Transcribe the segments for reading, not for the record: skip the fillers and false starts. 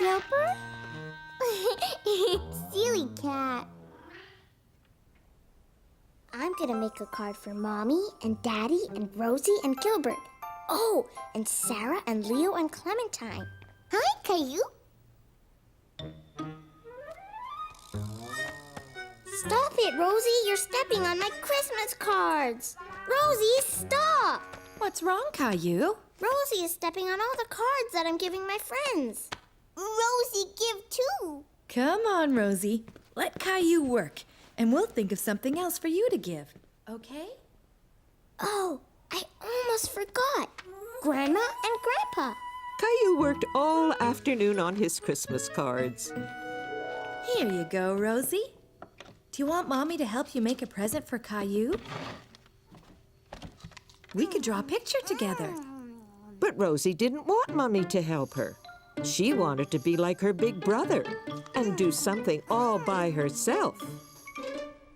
helper? Silly cat. I'm gonna make a card for Mommy and Daddy and Rosie and Gilbert. Oh, and Sarah and Leo and Clementine. Hi, Caillou. Stop it, Rosie. You're stepping on my Christmas cards. Rosie, stop. What's wrong, Caillou? Rosie is stepping on all the cards that I'm giving my friends. Rosie, give too. Come on, Rosie. Let Caillou work, and we'll think of something else for you to give, okay? Oh, I almost forgot. Grandma and Grandpa. Caillou worked all afternoon on his Christmas cards. Here you go, Rosie. Do you want Mommy to help you make a present for Caillou? We could draw a picture together. But Rosie didn't want Mummy to help her. She wanted to be like her big brother and do something all by herself.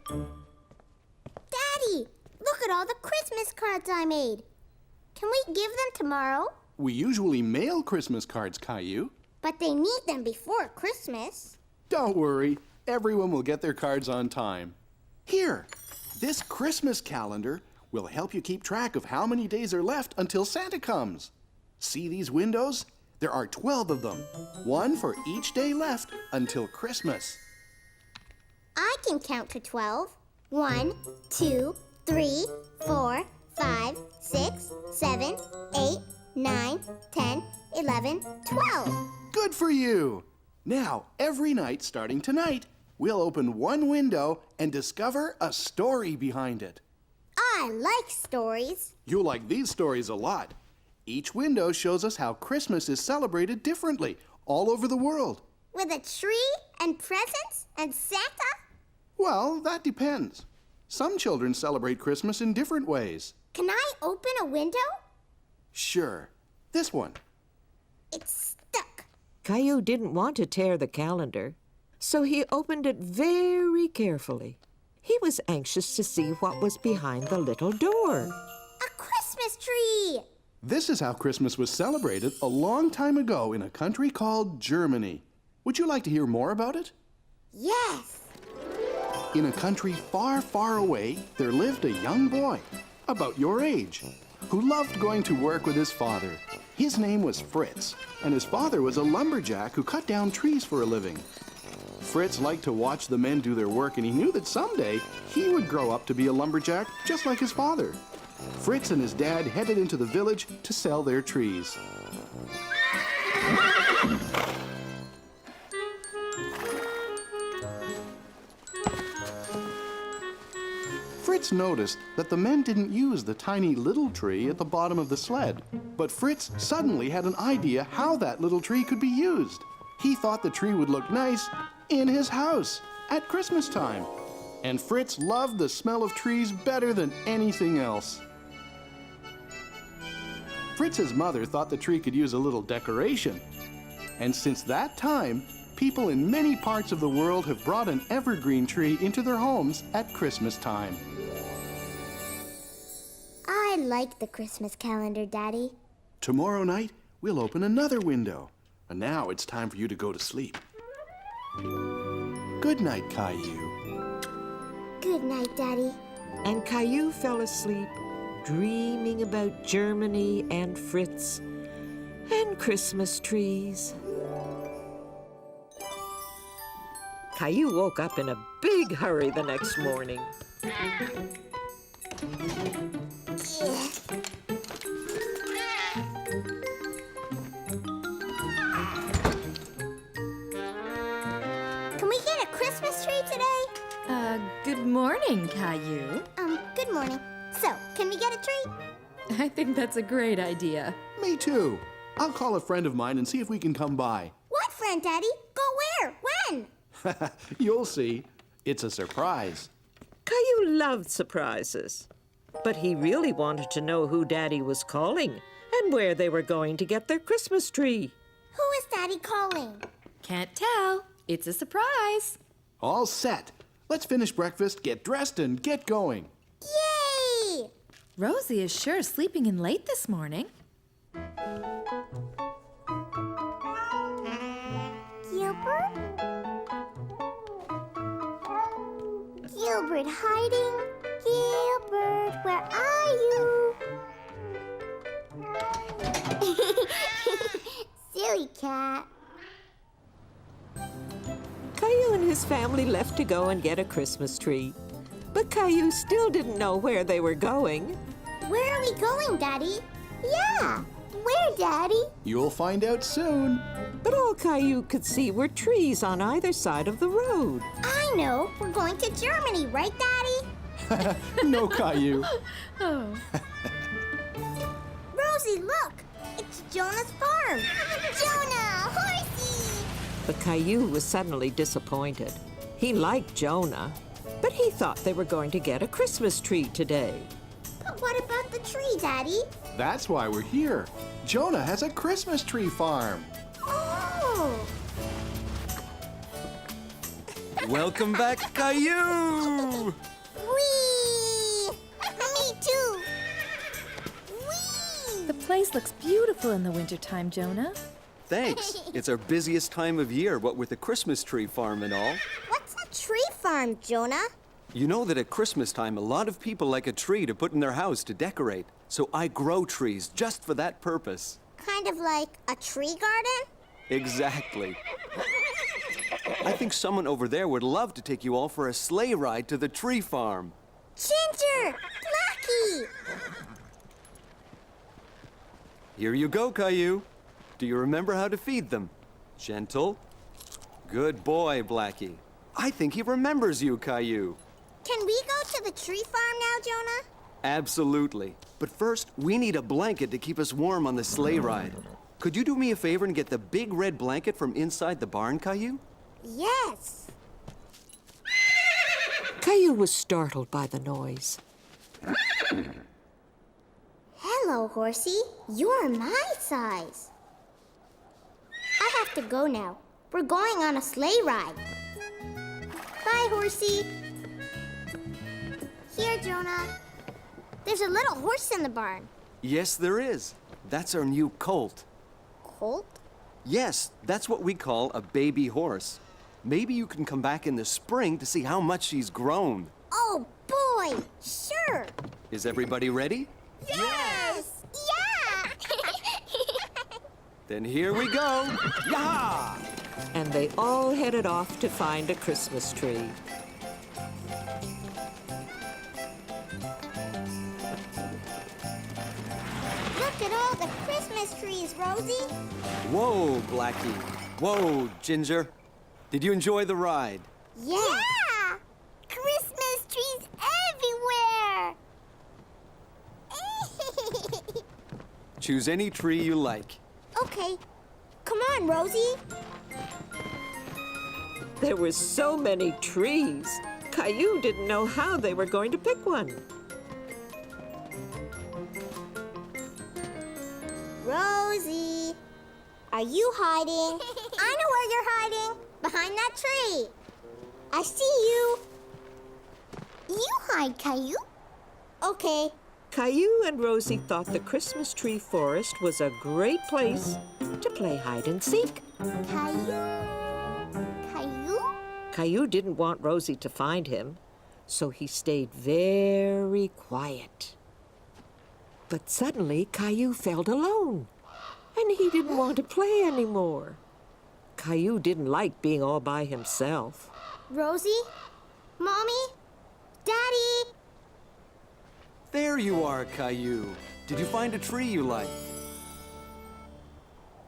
Daddy, look at all the Christmas cards I made. Can we give them tomorrow? We usually mail Christmas cards, Caillou. But they need them before Christmas. Don't worry, everyone will get their cards on time. Here, this Christmas calendar will help you keep track of how many days are left until Santa comes. See these windows? There are 12 of them, one for each day left until Christmas. I can count to 12. 1, 2, 3, 4, 5, 6, 7, 8, 9, 10, 11, 12. Good for you! Now, every night starting tonight, we'll open one window and discover a story behind it. I like stories. You'll like these stories a lot. Each window shows us how Christmas is celebrated differently all over the world. With a tree and presents and Santa? Well, that depends. Some children celebrate Christmas in different ways. Can I open a window? Sure. This one. It's stuck. Caillou didn't want to tear the calendar, so he opened it very carefully. He was anxious to see what was behind the little door. A Christmas tree! This is how Christmas was celebrated a long time ago in a country called Germany. Would you like to hear more about it? Yes. In a country far, far away, there lived a young boy, about your age, who loved going to work with his father. His name was Fritz, and his father was a lumberjack who cut down trees for a living. Fritz liked to watch the men do their work, and he knew that someday he would grow up to be a lumberjack just like his father. Fritz and his dad headed into the village to sell their trees. Fritz noticed that the men didn't use the tiny little tree at the bottom of the sled. But Fritz suddenly had an idea how that little tree could be used. He thought the tree would look nice in his house at Christmas time. And Fritz loved the smell of trees better than anything else. Fritz's mother thought the tree could use a little decoration. And since that time, people in many parts of the world have brought an evergreen tree into their homes at Christmas time. I like the Christmas calendar, Daddy. Tomorrow night, we'll open another window. And now it's time for you to go to sleep. Good night, Caillou. Good night, Daddy. And Caillou fell asleep, dreaming about Germany and Fritz and Christmas trees. Caillou woke up in a big hurry the next morning. Can we get a Christmas tree today? Good morning, Caillou. Good morning. So, can we get a tree? I think that's a great idea. Me too. I'll call a friend of mine and see if we can come by. What friend, Daddy? Go where? When? You'll see. It's a surprise. Caillou loved surprises, but he really wanted to know who Daddy was calling and where they were going to get their Christmas tree. Who is Daddy calling? Can't tell. It's a surprise. All set. Let's finish breakfast, get dressed, and get going. Yay! Rosie is sure sleeping in late this morning. Gilbert hiding? Gilbert, where are you? Silly cat. Caillou and his family left to go and get a Christmas tree. But Caillou still didn't know where they were going. Where are we going, Daddy? Yeah, where, Daddy? You'll find out soon. But all Caillou could see were trees on either side of the road. I know. We're going to Germany, right, Daddy? No, Caillou. Oh. Rosie, look! It's Jonah's farm! Jonah! Horsey! But Caillou was suddenly disappointed. He liked Jonah, but he thought they were going to get a Christmas tree today. But what about the tree, Daddy? That's why we're here. Jonah has a Christmas tree farm. Oh! Welcome back, Caillou! Whee! Me too! Whee! The place looks beautiful in the wintertime, Jonah. Thanks. It's our busiest time of year, what with the Christmas tree farm and all. What's a tree farm, Jonah? You know that at Christmas time, a lot of people like a tree to put in their house to decorate. So I grow trees just for that purpose. Kind of like a tree garden? Exactly. I think someone over there would love to take you all for a sleigh ride to the tree farm. Ginger! Blackie! Here you go, Caillou. Do you remember how to feed them? Gentle. Good boy, Blackie. I think he remembers you, Caillou. Can we go to the tree farm now, Jonah? Absolutely. But first, we need a blanket to keep us warm on the sleigh ride. Could you do me a favor and get the big red blanket from inside the barn, Caillou? Yes. Caillou was startled by the noise. Hello, Horsey. You're my size. I have to go now. We're going on a sleigh ride. Bye, Horsey. Here, Jonah. There's a little horse in the barn. Yes, there is. That's our new colt. Colt? Yes, that's what we call a baby horse. Maybe you can come back in the spring to see how much she's grown. Oh, boy! Sure! Is everybody ready? Yes! Yeah! Then here we go. Yah! And they all headed off to find a Christmas tree. Look at all the Christmas trees, Rosie. Whoa, Blackie. Whoa, Ginger. Did you enjoy the ride? Yeah! Christmas trees everywhere! Choose any tree you like. Okay. Come on, Rosie. There were so many trees. Caillou didn't know how they were going to pick one. Rosie, are you hiding? I know where you're hiding. Behind that tree. I see you. You hide, Caillou. Okay. Caillou and Rosie thought the Christmas tree forest was a great place to play hide and seek. Caillou. Caillou? Caillou didn't want Rosie to find him, so he stayed very quiet. But suddenly, Caillou felt alone, and he didn't want to play anymore. Caillou didn't like being all by himself. Rosie? Mommy? Daddy? There you are, Caillou. Did you find a tree you like?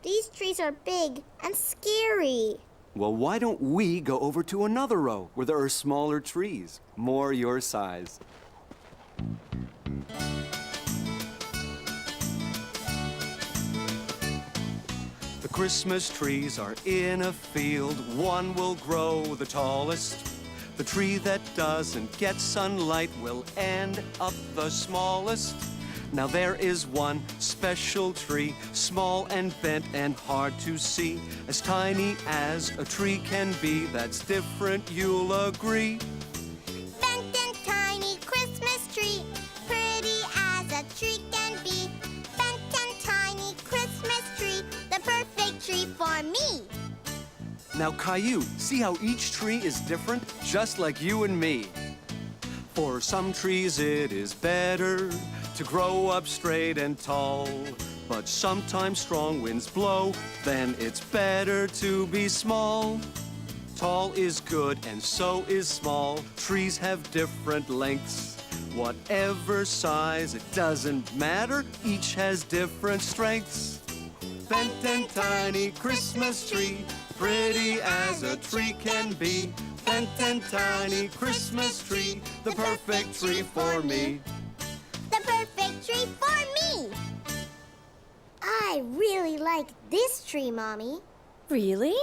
These trees are big and scary. Well, why don't we go over to another row where there are smaller trees, more your size? The Christmas trees are in a field. One will grow the tallest. The tree that doesn't get sunlight will end up the smallest. Now there is one special tree, small and bent and hard to see, as tiny as a tree can be. That's different, you'll agree. Bent and tiny Christmas tree, pretty as a tree can be. Bent and tiny Christmas tree, the perfect tree for me. Now, Caillou, see how each tree is different, just like you and me. For some trees it is better to grow up straight and tall. But sometimes strong winds blow, then it's better to be small. Tall is good and so is small. Trees have different lengths. Whatever size, it doesn't matter. Each has different strengths. Bent and tiny Christmas tree, pretty as a tree can be. Bent and tiny Christmas tree, the perfect tree for me. The perfect tree for me! I really like this tree, Mommy. Really?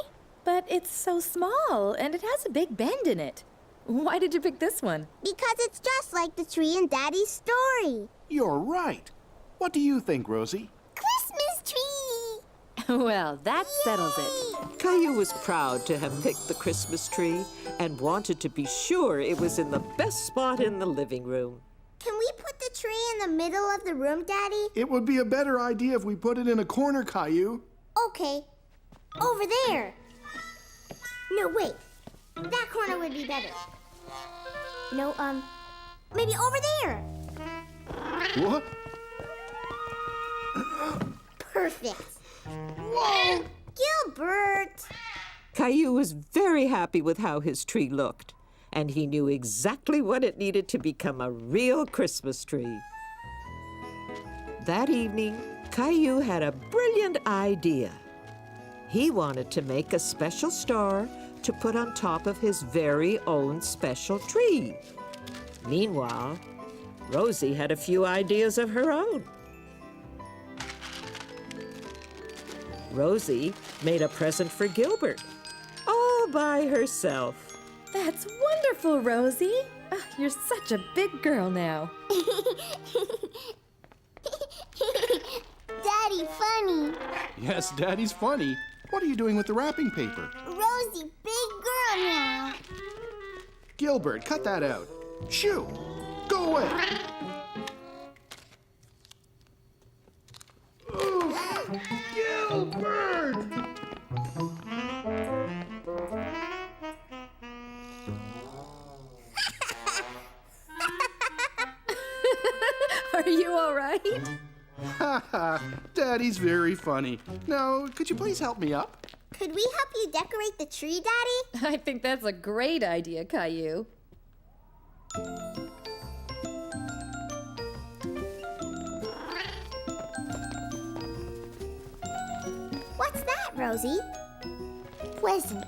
But it's so small, and it has a big bend in it. Why did you pick this one? Because it's just like the tree in Daddy's story. You're right. What do you think, Rosie? Christmas tree! Well, that settles it. Caillou was proud to have picked the Christmas tree and wanted to be sure it was in the best spot in the living room. Can we put the tree in the middle of the room, Daddy? It would be a better idea if we put it in a corner, Caillou. Okay. Over there. No, wait. That corner would be better. No, maybe over there. What? Perfect. Whoa! Gilbert! Caillou was very happy with how his tree looked, and he knew exactly what it needed to become a real Christmas tree. That evening, Caillou had a brilliant idea. He wanted to make a special star to put on top of his very own special tree. Meanwhile, Rosie had a few ideas of her own. Rosie made a present for Gilbert, all by herself. That's wonderful, Rosie. You're such a big girl now. Daddy, funny. Yes, Daddy's funny. What are you doing with the wrapping paper? Rosie, big girl now. Gilbert, cut that out. Shoo! Go away! Ooh, Gilbert! Are you all right? Ha ha! Daddy's very funny. Now, could you please help me up? Could we help you decorate the tree, Daddy? I think that's a great idea, Caillou. What's that, Rosie? Present.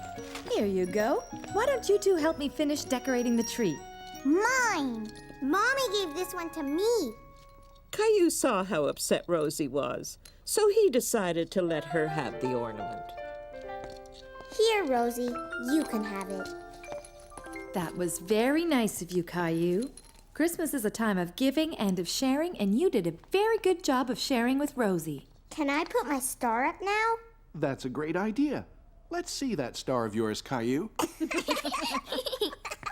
Here you go. Why don't you two help me finish decorating the tree? Mine. Mommy gave this one to me. Caillou saw how upset Rosie was, so he decided to let her have the ornament. Here, Rosie, you can have it. That was very nice of you, Caillou. Christmas is a time of giving and of sharing, and you did a very good job of sharing with Rosie. Can I put my star up now? That's a great idea. Let's see that star of yours, Caillou.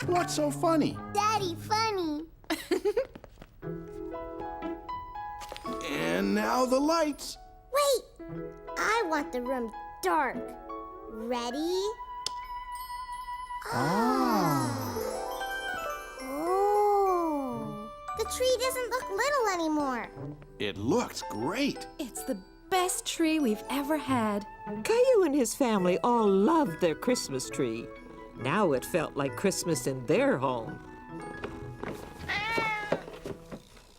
What's so funny? Daddy, funny. And now the lights. Wait, I want the room dark. Ready? Oh. The tree doesn't look little anymore. It looks great. It's the best tree we've ever had. Caillou and his family all loved their Christmas tree. Now it felt like Christmas in their home.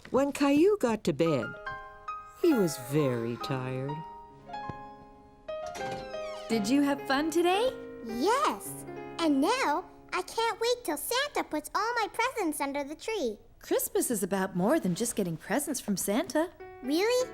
When Caillou got to bed, he was very tired. Did you have fun today? Yes. And now I can't wait till Santa puts all my presents under the tree. Christmas is about more than just getting presents from Santa. Really?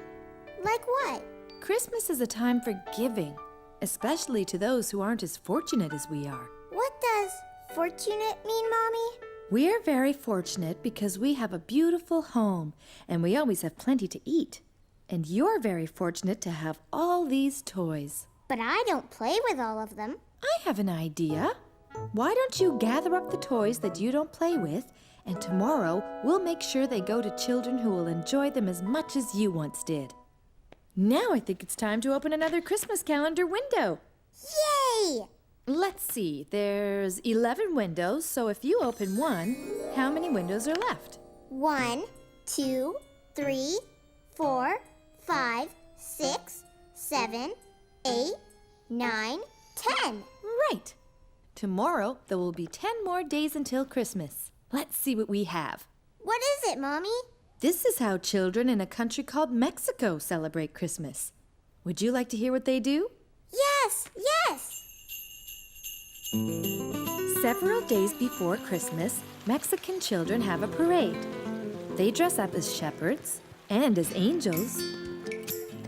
Like what? Christmas is a time for giving, especially to those who aren't as fortunate as we are. What does fortunate mean, Mommy? We are very fortunate because we have a beautiful home and we always have plenty to eat. And you're very fortunate to have all these toys. But I don't play with all of them. I have an idea. Why don't you gather up the toys that you don't play with, and tomorrow we'll make sure they go to children who will enjoy them as much as you once did. Now I think it's time to open another Christmas calendar window. Yay! Let's see, there's 11 windows, so if you open one, how many windows are left? 1, 2, 3, 4, 5, 6, 7, 8, 9, 10. Right. Tomorrow, there will be 10 more days until Christmas. Let's see what we have. What is it, Mommy? This is how children in a country called Mexico celebrate Christmas. Would you like to hear what they do? Yes, yes. Several days before Christmas, Mexican children have a parade. They dress up as shepherds and as angels.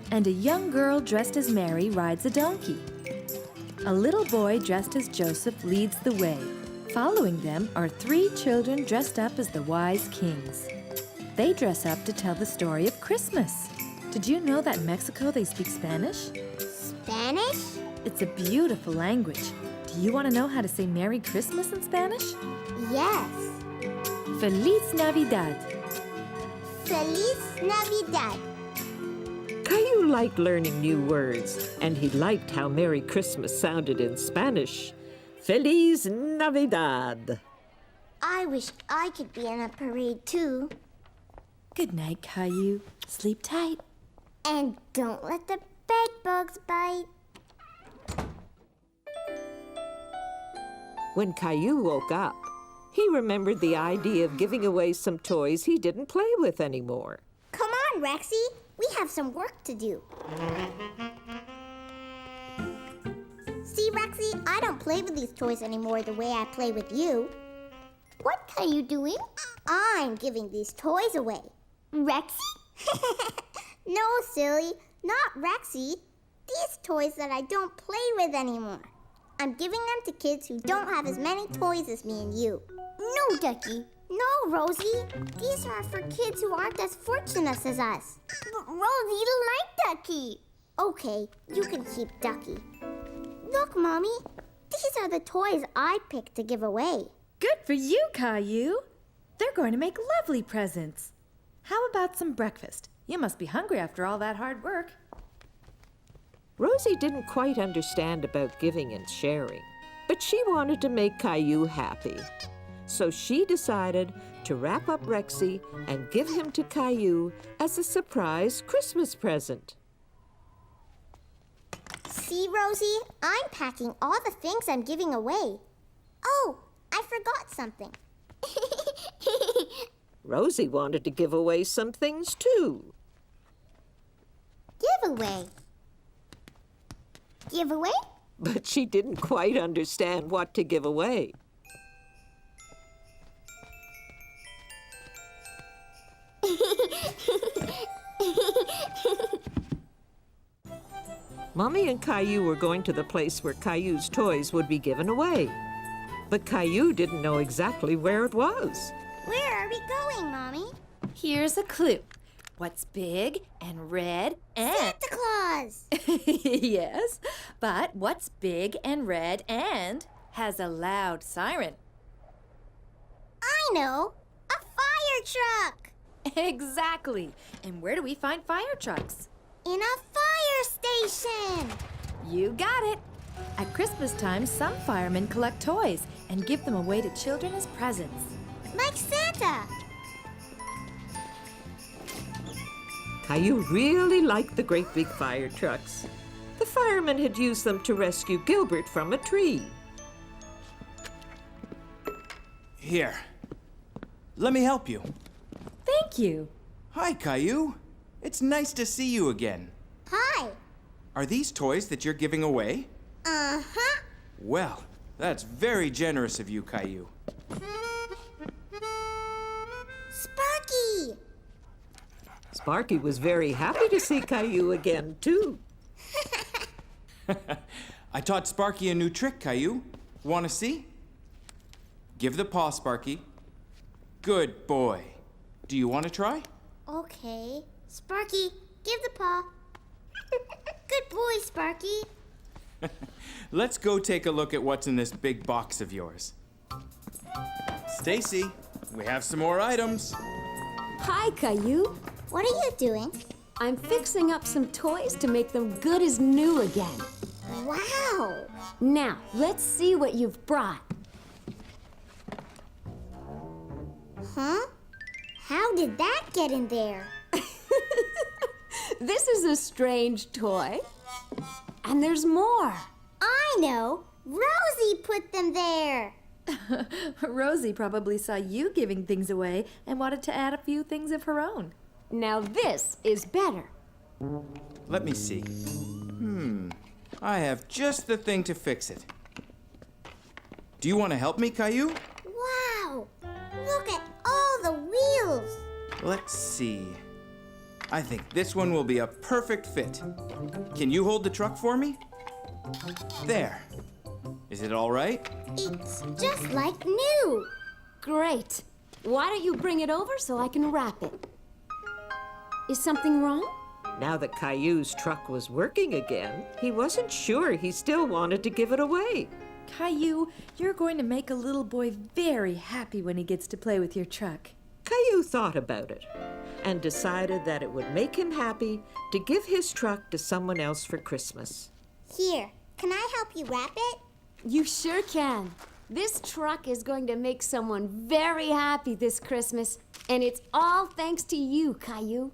And a young girl dressed as Mary rides a donkey. A little boy dressed as Joseph leads the way. Following them are 3 children dressed up as the wise kings. They dress up to tell the story of Christmas. Did you know that in Mexico they speak Spanish? Spanish? It's a beautiful language. Do you want to know how to say Merry Christmas in Spanish? Yes. Feliz Navidad. Feliz Navidad. Caillou liked learning new words, and he liked how Merry Christmas sounded in Spanish. Feliz Navidad. I wish I could be in a parade too. Good night, Caillou. Sleep tight. And don't let the bed bugs bite. When Caillou woke up, he remembered the idea of giving away some toys he didn't play with anymore. Come on, Rexy. We have some work to do. See, Rexy, I don't play with these toys anymore the way I play with you. What are you doing? I'm giving these toys away. Rexy? No, silly, not Rexy. These toys that I don't play with anymore. I'm giving them to kids who don't have as many toys as me and you. No, Ducky. No, Rosie. These are for kids who aren't as fortunate as us. But Rosie, you like Ducky. Okay, you can keep Ducky. Look, Mommy. These are the toys I picked to give away. Good for you, Caillou. They're going to make lovely presents. How about some breakfast? You must be hungry after all that hard work. Rosie didn't quite understand about giving and sharing, but she wanted to make Caillou happy. So she decided to wrap up Rexy and give him to Caillou as a surprise Christmas present. See, Rosie? I'm packing all the things I'm giving away. Oh, I forgot something. Rosie wanted to give away some things too. Giveaway. Giveaway? But she didn't quite understand what to give away. Mommy and Caillou were going to the place where Caillou's toys would be given away. But Caillou didn't know exactly where it was. Where are we going, Mommy? Here's a clue. What's big and red and... Santa Claus! Yes, but what's big and red and has a loud siren? I know! A fire truck! Exactly. And where do we find fire trucks? In a fire station! You got it. At Christmas time, some firemen collect toys and give them away to children as presents. Like Santa! Caillou really liked the great big fire trucks. The firemen had used them to rescue Gilbert from a tree. Here. Let me help you. Thank you. Hi, Caillou. It's nice to see you again. Hi! Are these toys that you're giving away? Uh-huh. Well, that's very generous of you, Caillou. Sparky! Sparky was very happy to see Caillou again, too. I taught Sparky a new trick, Caillou. Want to see? Give the paw, Sparky. Good boy. Do you want to try? Okay. Sparky, give the paw. Good boy, Sparky. Let's go take a look at what's in this big box of yours. Stacy, we have some more items. Hi, Caillou. What are you doing? I'm fixing up some toys to make them good as new again. Wow! Now, let's see what you've brought. Huh? How did that get in there? This is a strange toy. And there's more. I know! Rosie put them there! Rosie probably saw you giving things away and wanted to add a few things of her own. Now this is better. Let me see. I have just the thing to fix it. Do you want to help me, Caillou? Wow! Look at all the wheels! Let's see. I think this one will be a perfect fit. Can you hold the truck for me? There. Is it all right? It's just like new! Great. Why don't you bring it over so I can wrap it? Is something wrong? Now that Caillou's truck was working again, he wasn't sure he still wanted to give it away. Caillou, you're going to make a little boy very happy when he gets to play with your truck. Caillou thought about it and decided that it would make him happy to give his truck to someone else for Christmas. Here, can I help you wrap it? You sure can. This truck is going to make someone very happy this Christmas, and it's all thanks to you, Caillou.